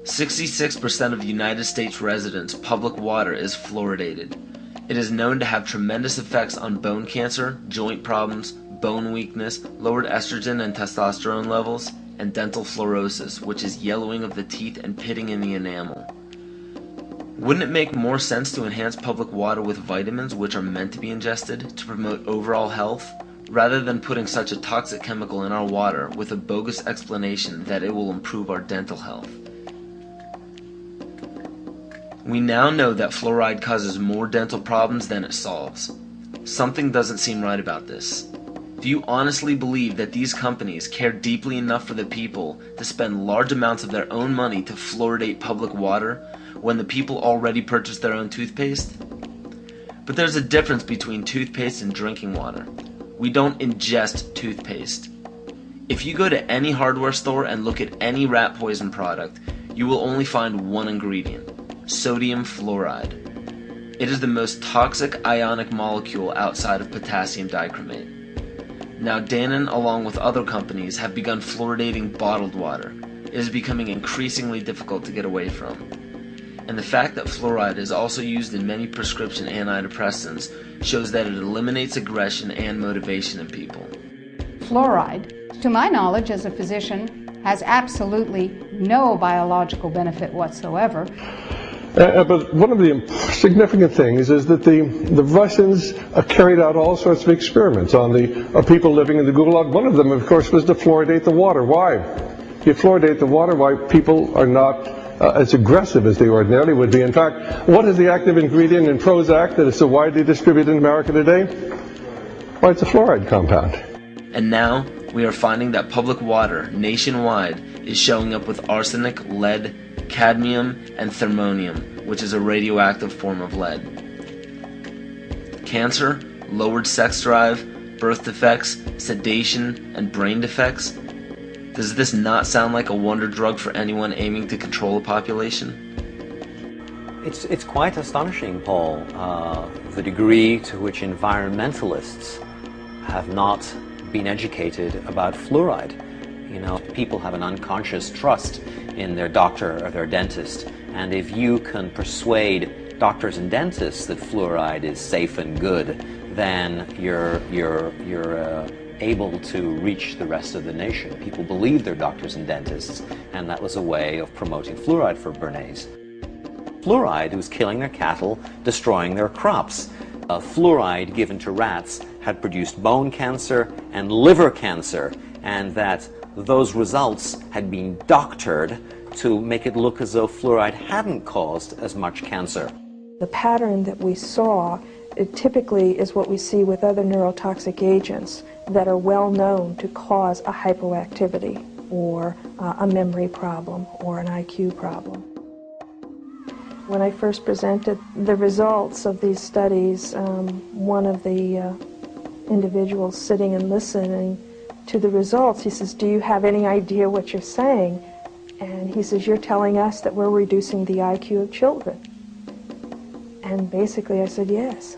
66% of United States residents' public water is fluoridated. It is known to have tremendous effects on bone cancer, joint problems, bone weakness, lowered estrogen and testosterone levels, and dental fluorosis, which is yellowing of the teeth and pitting in the enamel. Wouldn't it make more sense to enhance public water with vitamins which are meant to be ingested to promote overall health, rather than putting such a toxic chemical in our water with a bogus explanation that it will improve our dental health? We now know that fluoride causes more dental problems than it solves. Something doesn't seem right about this. Do you honestly believe that these companies care deeply enough for the people to spend large amounts of their own money to fluoridate public water when the people already purchase their own toothpaste? But there's a difference between toothpaste and drinking water. We don't ingest toothpaste. If you go to any hardware store and look at any rat poison product, you will only find one ingredient: sodium fluoride. It is the most toxic ionic molecule outside of potassium dichromate. Now Dannon, along with other companies, have begun fluoridating bottled water. It is becoming increasingly difficult to get away from. And the fact that fluoride is also used in many prescription antidepressants shows that it eliminates aggression and motivation in people. Fluoride, to my knowledge as a physician, has absolutely no biological benefit whatsoever. But one of the significant things is that the Russians carried out all sorts of experiments on the people living in the Gulag. One of them, of course, was to fluoridate the water. Why? If you fluoridate the water, why people are not as aggressive as they ordinarily would be. In fact, what is the active ingredient in Prozac that is so widely distributed in America today? Why, it's a fluoride compound. And now we are finding that public water nationwide is showing up with arsenic, lead, cadmium, and thermonium, which is a radioactive form of lead. Cancer, lowered sex drive, birth defects, sedation, and brain defects. Does this not sound like a wonder drug for anyone aiming to control a population? It's quite astonishing, Paul, the degree to which environmentalists have not been educated about fluoride. You know, people have an unconscious trust in their doctor or their dentist, and if you can persuade doctors and dentists that fluoride is safe and good, then you're able to reach the rest of the nation. People believe their doctors and dentists, and that was a way of promoting fluoride for Bernays. Fluoride was killing their cattle, destroying their crops. Fluoride given to rats had produced bone cancer and liver cancer, and that those results had been doctored to make it look as though fluoride hadn't caused as much cancer. The pattern that we saw, it typically is what we see with other neurotoxic agents that are well known to cause a hypoactivity or a memory problem or an IQ problem. When I first presented the results of these studies, one of the individuals sitting and listening to the results, he says, "Do you have any idea what you're saying?" And he says, "You're telling us that we're reducing the IQ of children." And basically I said, yes.